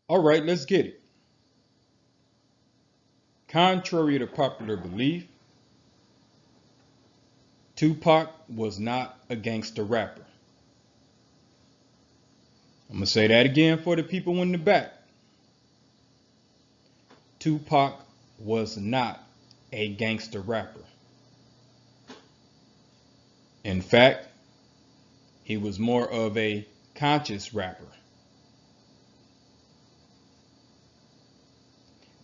All right, let's get it. Contrary to popular belief, Tupac was not a gangster rapper. I'm going to say that again for the people in the back. Tupac was not a gangster rapper. In fact, he was more of a conscious rapper.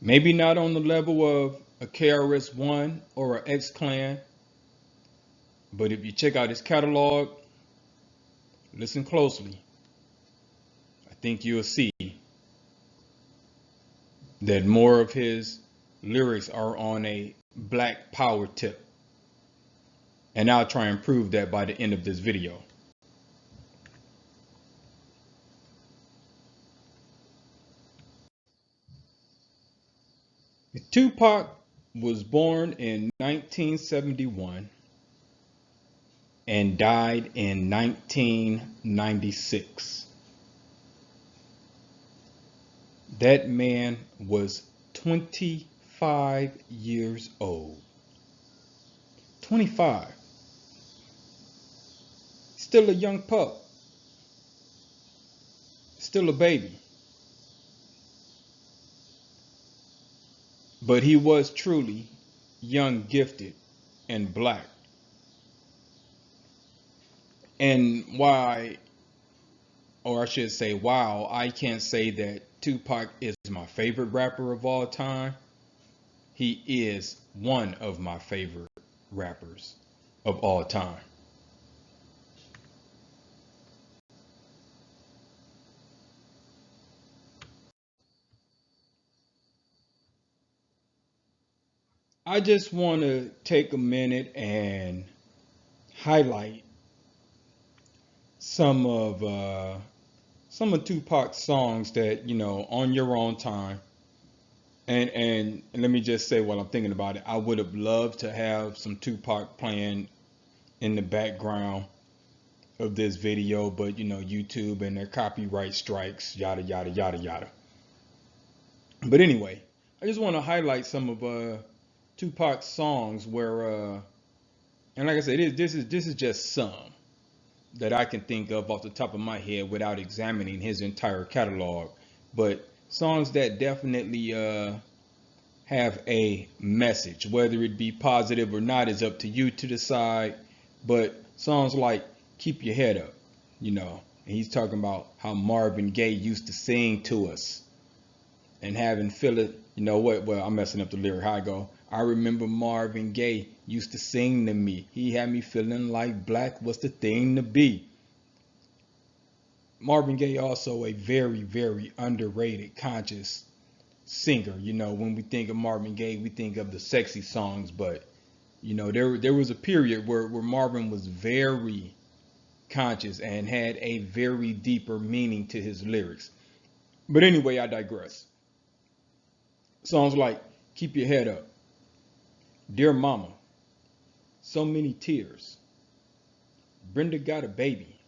Maybe not on the level of a KRS-One or a X-Clan, but if you check out his catalog, listen closely, I think you'll see that more of his lyrics are on a black power tip. And I'll try and prove that by the end of this video. Tupac was born in 1971 and died in 1996. That man was 25 years old. 25. Still a young pup. Still a baby. But he was truly young, gifted, and black. And why, or I should say, wow, I can't say that Tupac is my favorite rapper of all time. He is one of my favorite rappers of all time. I just want to take a minute and highlight some of Tupac's songs that on your own time. And let me just say while I'm thinking about it, I would have loved to have some Tupac playing in the background of this video, but YouTube and their copyright strikes, yada yada yada yada. But anyway, I just want to highlight some of Tupac's songs where and like I said, this is just some that I can think of off the top of my head without examining his entire catalog. But songs that definitely have a message, whether it be positive or not is up to you to decide. But songs like Keep Your Head Up, and he's talking about how Marvin Gaye used to sing to us and having feel it, well, I'm messing up the lyric, how I go. I remember Marvin Gaye used to sing to me. He had me feeling like black was the thing to be. Marvin Gaye also a very, very underrated conscious singer. When we think of Marvin Gaye, we think of the sexy songs, but there was a period where Marvin was very conscious and had a very deeper meaning to his lyrics. But anyway, I digress. Songs like Keep Your Head Up, Dear Mama, So Many Tears, Brenda Got a Baby,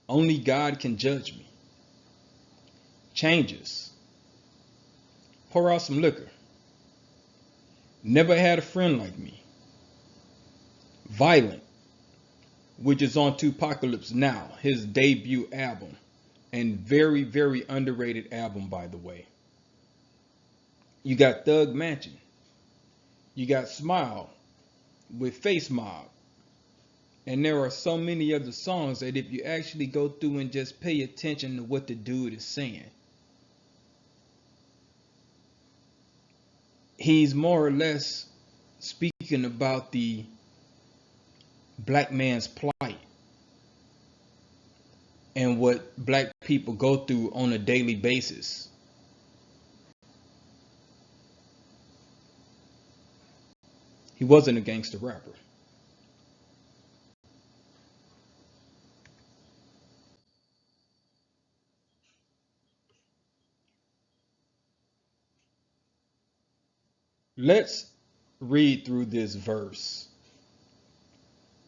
Only God Can Judge Me, Changes, Pour Out Some Liquor, Never Had a Friend Like Me, Violent, which is on Tupacalypse Now, his debut album, and very, very underrated album, by the way. You got Thug Mansion. You got Smile with Face Mob. And there are so many other songs that if you actually go through and just pay attention to what the dude is saying, he's more or less speaking about the black man's plight and what black people go through on a daily basis. He wasn't a gangster rapper. Let's read through this verse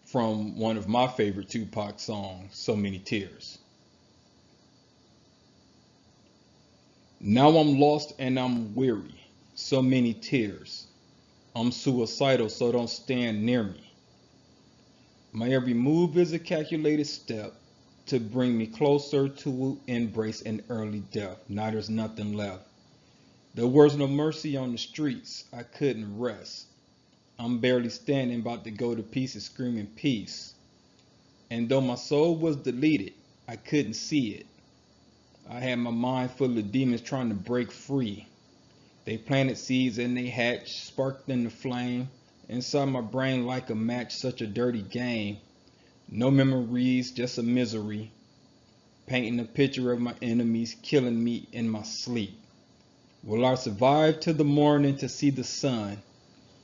from one of my favorite Tupac songs, So Many Tears. Now I'm lost and I'm weary. So many tears. I'm suicidal, so don't stand near me. My every move is a calculated step to bring me closer to embrace an early death. Now there's nothing left. There was no mercy on the streets. I couldn't rest. I'm barely standing, about to go to pieces, screaming peace. And though my soul was deleted, I couldn't see it. I had my mind full of demons trying to break free. They planted seeds and they hatched, sparked in the flame. Inside my brain like a match, such a dirty game. No memories, just a misery. Painting a picture of my enemies, killing me in my sleep. Will I survive to the morning to see the sun?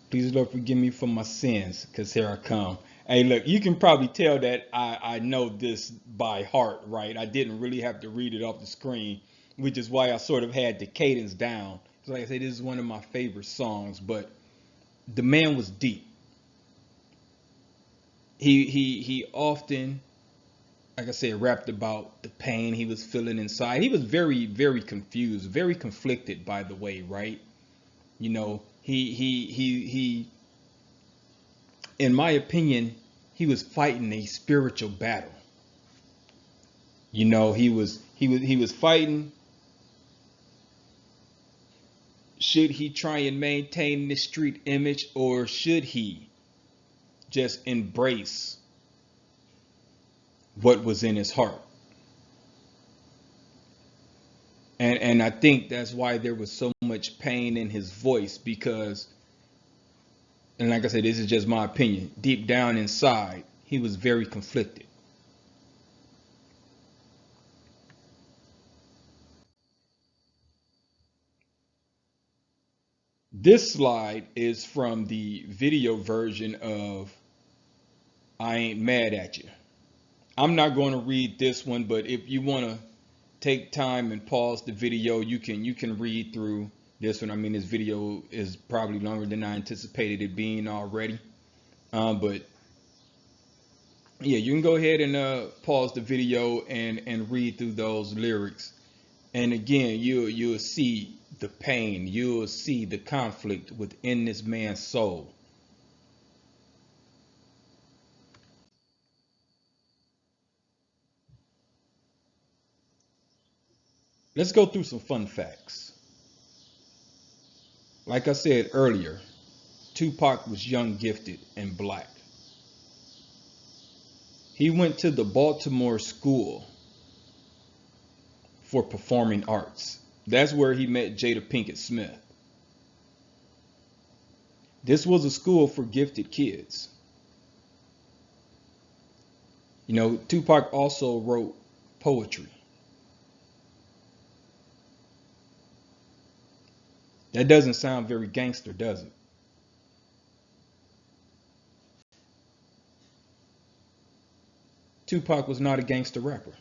Please, Lord, forgive me for my sins, because here I come. Hey, look, you can probably tell that I know this by heart, right? I didn't really have to read it off the screen, which is why I sort of had the cadence down. So like I said, this is one of my favorite songs, but the man was deep. He often, like I said, rapped about the pain he was feeling inside. He was very, very confused, very conflicted, by the way, right? You know, he in my opinion, he was fighting a spiritual battle. You know, he was fighting. Should he try and maintain the street image, or should he just embrace what was in his heart? And I think that's why there was so much pain in his voice, because, and like I said, this is just my opinion, deep down inside, he was very conflicted. This slide is from the video version of I Ain't Mad at You. I'm not going to read this one, but if you want to take time and pause the video, you can read through this one. I mean, this video is probably longer than I anticipated it being already. But yeah, you can go ahead and pause the video and read through those lyrics. And again, you'll see the pain, you'll see the conflict within this man's soul. Let's go through some fun facts. Like I said earlier, Tupac was young, gifted, and black. He went to the Baltimore School for Performing Arts. That's where he met Jada Pinkett Smith. This was a school for gifted kids. You know, Tupac also wrote poetry. That doesn't sound very gangster, does it? Tupac was not a gangster rapper.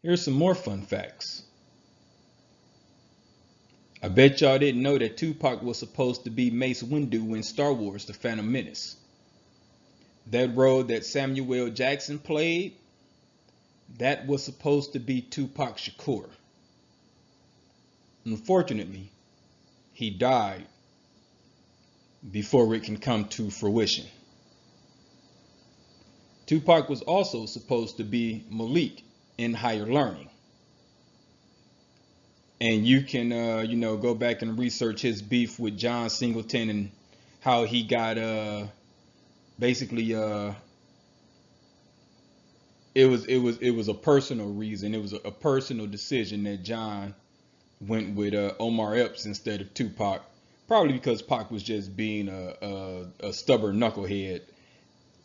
Here's some more fun facts. I bet y'all didn't know that Tupac was supposed to be Mace Windu in Star Wars: The Phantom Menace. That role that Samuel Jackson played, that was supposed to be Tupac Shakur. Unfortunately, he died before it can come to fruition. Tupac was also supposed to be Malik in Higher Learning. And you can, go back and research his beef with John Singleton and how he got, basically, it was a personal reason. It was a personal decision that John went with Omar Epps instead of Tupac, probably because Pac was just being a stubborn knucklehead,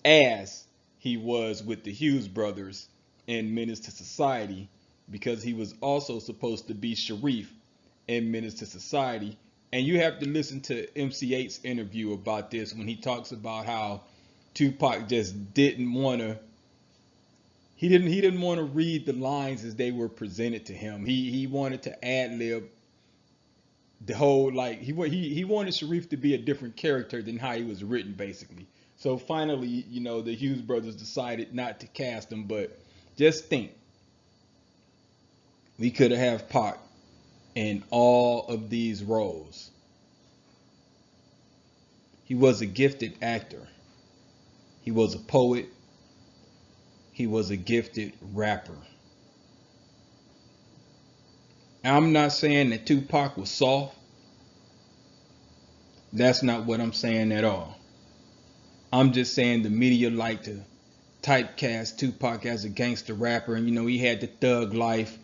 as he was with the Hughes brothers in Menace to Society, because he was also supposed to be Sharif in Menace to Society. And you have to listen to MC8's interview about this, when he talks about how Tupac just didn't want to. He didn't want to read the lines as they were presented to him. He wanted to ad lib the whole, like he wanted Sharif to be a different character than how he was written, basically. So finally, the Hughes brothers decided not to cast him. But just think, we could have Pac in all of these roles. He was a gifted actor. He was a poet. He was a gifted rapper. I'm not saying that Tupac was soft. That's not what I'm saying at all. I'm just saying the media like to typecast Tupac as a gangster rapper, and he had the thug life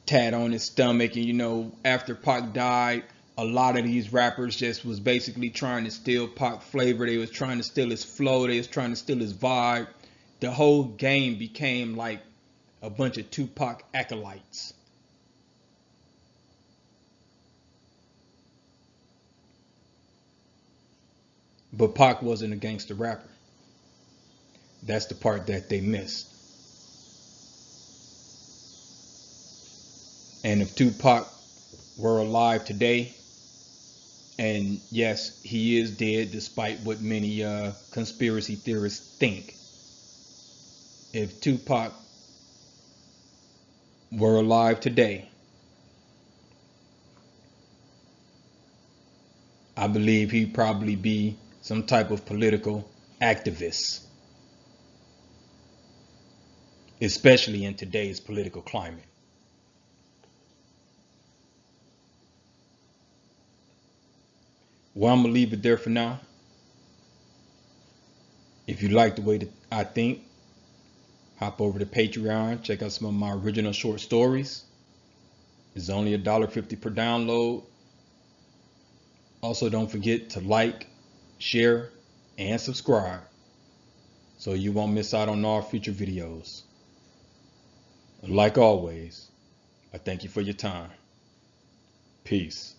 tat on his stomach, and after Pac died, a lot of these rappers just was basically trying to steal Pac flavor. They was trying to steal his flow. They was trying to steal his vibe. The whole game became like a bunch of Tupac acolytes. But Pac wasn't a gangster rapper. That's the part that they missed. And if Tupac were alive today, and yes, he is dead despite what many conspiracy theorists think. If Tupac were alive today, I believe he'd probably be some type of political activist, especially in today's political climate. Well, I'm going to leave it there for now. If you like the way that I think, hop over to Patreon, check out some of my original short stories. It's only $1.50 per download. Also, don't forget to like, share, and subscribe so you won't miss out on our future videos. Like always, I thank you for your time. Peace.